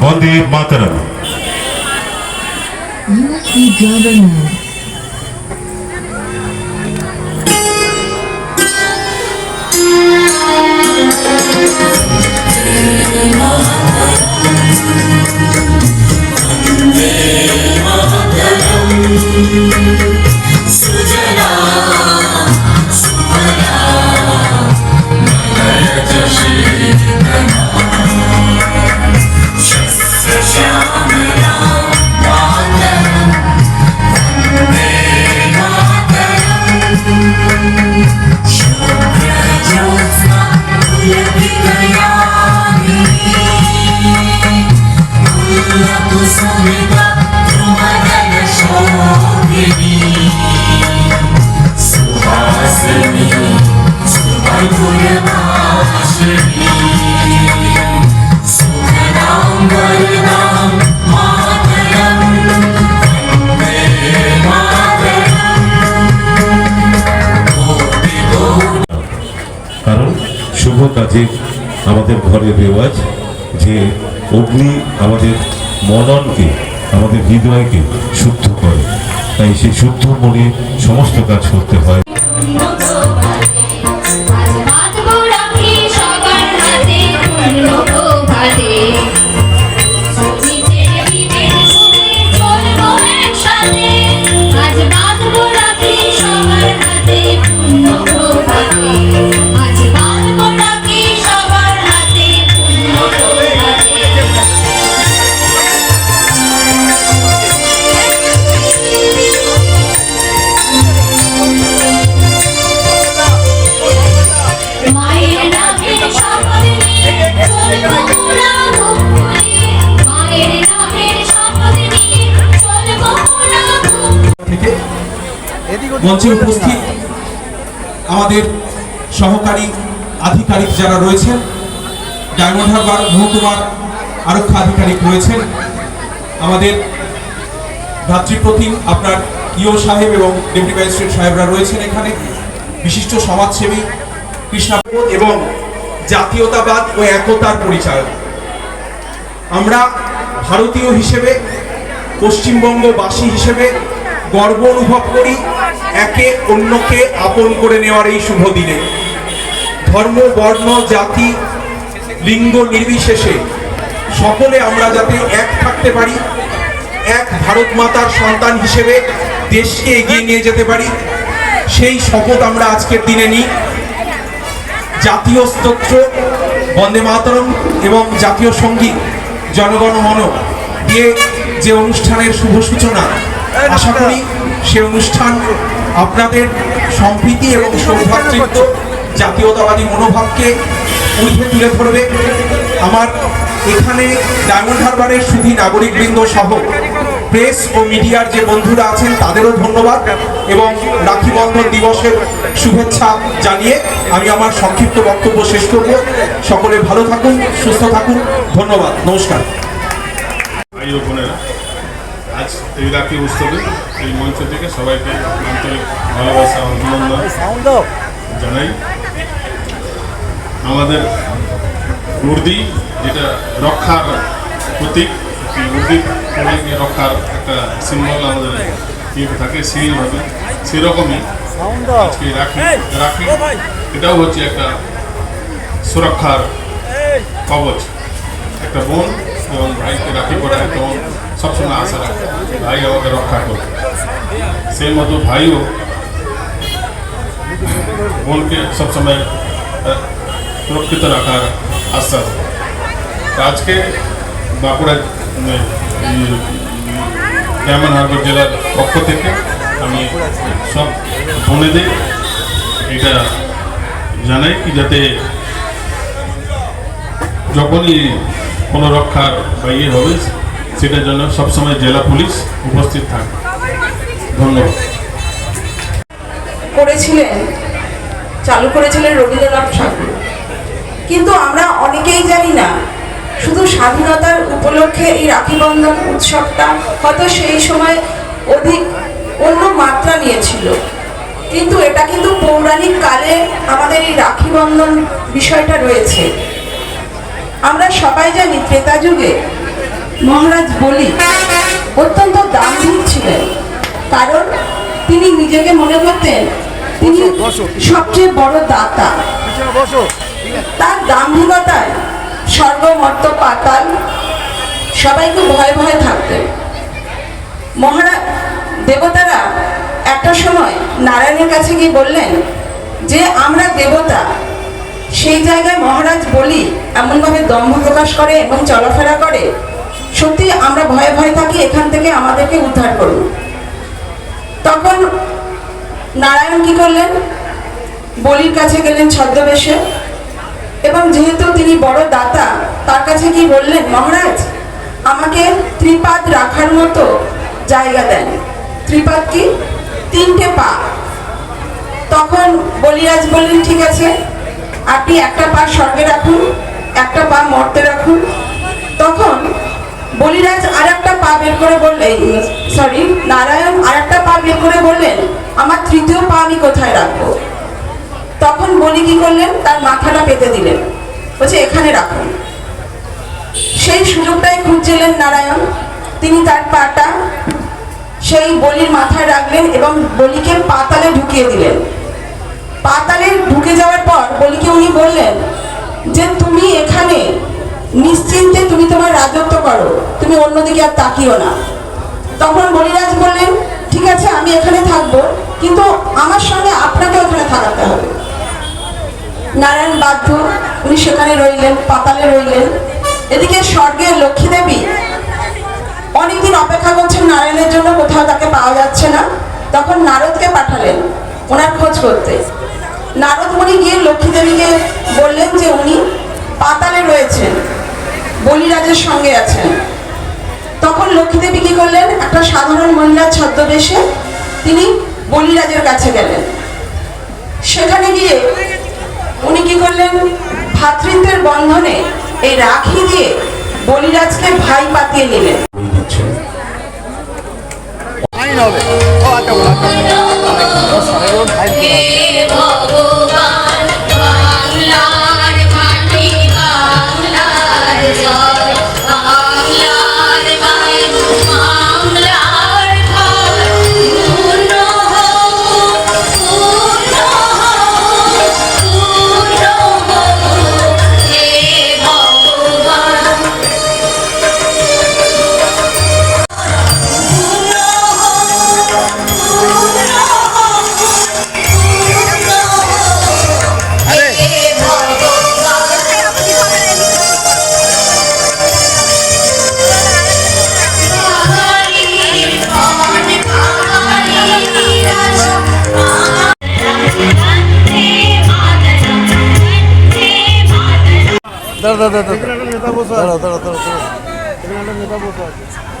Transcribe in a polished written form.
বন্দে মাতরম। USB driver now. কারণ শুভ কাজে আমাদের ঘরের রেওয়াজ যে অগ্নি আমাদের মননকে, আমাদের হৃদয়কে শুদ্ধ করে, তাই সেই শুদ্ধ মনে সমস্ত কাজ করতে হয়। মঞ্চে উপস্থিত আমাদের সহকারী আধিকারিক যারা রয়েছেন, ডায়মন্ড হারবার মহকুমার আরক্ষা আধিকারিক রয়েছেন, আমাদের ভ্রাতৃপ্রতিম আপনার ইও সাহেব এবং ডেপুটি ম্যাজিস্ট্রেট সাহেবরা রয়েছেন এখানে, বিশিষ্ট সমাজসেবী কৃষ্ণাবোধ এবং জাতীয়তাবাদ ও একতার পরিচায়ক। আমরা ভারতীয় হিসেবে, পশ্চিমবঙ্গবাসী হিসেবে গর্ব অনুভব করি একে অন্যকে আপন করে নেওয়ার এই শুভ দিনে। ধর্ম, বর্ণ, জাতি, লিঙ্গ নির্বিশেষে সকলে আমরা যাতে এক থাকতে পারি, এক ভারত মাতার সন্তান হিসেবে দেশকে এগিয়ে নিয়ে যেতে পারি, সেই শপথ আমরা আজকের দিনে নিই। জাতীয় স্তোত্র বন্দে মাতরম এবং জাতীয় সঙ্গীত জনগণ মন দিয়ে যে অনুষ্ঠানের শুভ সূচনা, আশা করি সে অনুষ্ঠান আপনাদের সম্প্রীতি এবং সৌভ্রাতৃত্ব, জাতীয়তাবাদী মনোভাবকে ঊর্ধ্বে তুলে ধরবে। আমার এখানে ডায়মন্ড হারবারের শুধু নাগরিকবৃন্দ সহ প্রেস ও মিডিয়ার যে বন্ধুরা আছেন তাদেরও ধন্যবাদ এবং রাখি বন্ধন দিবসের শুভেচ্ছা জানিয়ে আমি আমার সংক্ষিপ্ত বক্তব্য শেষ করব। সকলে ভালো থাকুন, সুস্থ থাকুন, ধন্যবাদ, নমস্কার। আজ এই রাখি উৎসবে এই মঞ্চ থেকে সবাইকে আন্তরিক ভালোবাসা অভিনন্দন জানাই। আমাদের উর্দি যেটা রক্ষার প্রতীক, উর্দি রক্ষার একটা সিম্বল আমাদের ইয়ে থাকে সেইভাবে, সেরকমই আজকে রাখি এটাও হচ্ছে একটা সুরক্ষার কবচ। একটা বোন এবং ভাইকে রাখি পড়ায় তখন সবসময় আশা রাখে ভাই আমাকে রক্ষা করবে, সেই মতো ভাইও বোনকে সবসময় সুরক্ষিত রাখার আশ্বাস। আজকে বাঁকুড়া ডায়মন্ড হারবার জেলার পক্ষ থেকে আমি সব বোনেদের এটা জানাই কি যাতে যখনই কোনো রক্ষার বা ইয়ে হবে সেটার জন্য সবসময় জেলা পুলিশ উপস্থিত থাকে। ধন্যবাদ। চালু করেছিলেন রবীন্দ্রনাথ ঠাকুর, কিন্তু আমরা অনেকেই জানি না শুধু স্বাধীনতার উপলক্ষে এই রাখি বন্ধন উৎসবটা হয়তো সেই সময় অধিক অন্য মাত্রা নিয়েছিল, কিন্তু এটা কিন্তু পৌরাণিক কালে আমাদের এই রাখি বন্ধন বিষয়টা রয়েছে। আমরা সবাই জানি ত্রেতা যুগে মহারাজ বলি অত্যন্ত দাম্ভিক ছিলেন, কারণ তিনি নিজেকে মনে করতেন তিনি সবচেয়ে বড় দাতা। তার দাম্ভিকতায় স্বর্গ মর্ত পাতাল সবাইকে ভয়ে ভয়ে থাকতেন। মহারাজ দেবতারা একটা সময় নারায়ণের কাছে গিয়ে বললেন যে আমরা দেবতা, সেই জায়গায় মহারাজ বলি এমনভাবে দম্ভ প্রকাশ করে এবং চলাফেরা করে, সত্যি আমরা ভয়ে ভয়ে থাকি, এখান থেকে আমাদেরকে উদ্ধার করুন। তখন নারায়ণ কি করলেন, বলির কাছে গেলেন ছদ্মবেশে, এবং যেহেতু তিনি বড় দাতা তার কাছে কি বললেন, মহারাজ আমাকে ত্রিপাদ রাখার মতো জায়গা দেন। ত্রিপাদ কি? 3টে পা। তখন বলিরাজ বললেন ঠিক আছে, আপনি একটা পা স্বর্গে রাখুন, একটা পা মর্তে রাখুন। তখন বলিরাজ আর একটা পা বের করে বললেন, নারায়ণ আর একটা পা বের করে বললেন আমার 3য় পা আমি কোথায় রাখবো? তখন বলি কি করলেন, তার মাথাটা পেতে দিলেন, বলছে এখানে রাখুন। সেই সুযোগটাই খুঁজছিলেন নারায়ণ, তিনি তার পাটা সেই বলির মাথায় রাখলেন এবং বলিকে পাতালে ঢুকিয়ে দিলেন। পাতালে ঢুকে যাওয়ার পর বলিকে উনি বললেন যে তুমি এখানে নিশ্চিন্তে তুমি তোমার রাজত্ব করো, তুমি অন্যদিকে আর তাকিও না। তখন বলিরাজ বললেন ঠিক আছে আমি এখানে থাকবো, কিন্তু আমার সঙ্গে আপনাকে ওখানে থাকাতে হবে। নারায়ণ বাধ্য, উনি সেখানে রইলেন, পাতালে রইলেন। এদিকে স্বর্গের লক্ষ্মী দেবী অনেকদিন অপেক্ষা করছেন নারায়ণের জন্য, কোথাও তাকে পাওয়া যাচ্ছে না। তখন নারদকে পাঠালেন ওনার খোঁজ করতে। নারদ মুনি গিয়ে লক্ষ্মী দেবীকে বললেন যে উনি পাতালে রয়েছেন, বলিরাজের সঙ্গে আছেন। তখন লক্ষ্মী দেবী কি করলেন, একটা সাধারণ মহিলার ছদ্মবেশে তিনি বলিরাজের কাছে গেলেন। সেখানে গিয়ে উনি কি করলেন, ভ্রাতৃত্বের বন্ধনে এই রাখি দিয়ে বলিরাজকে ভাই পাতিয়ে নিলেন। দাঁড়া দাঁড়া দাঁড়া দাঁড়া দাঁড়া দাঁড়া দাঁড়া দাঁড়া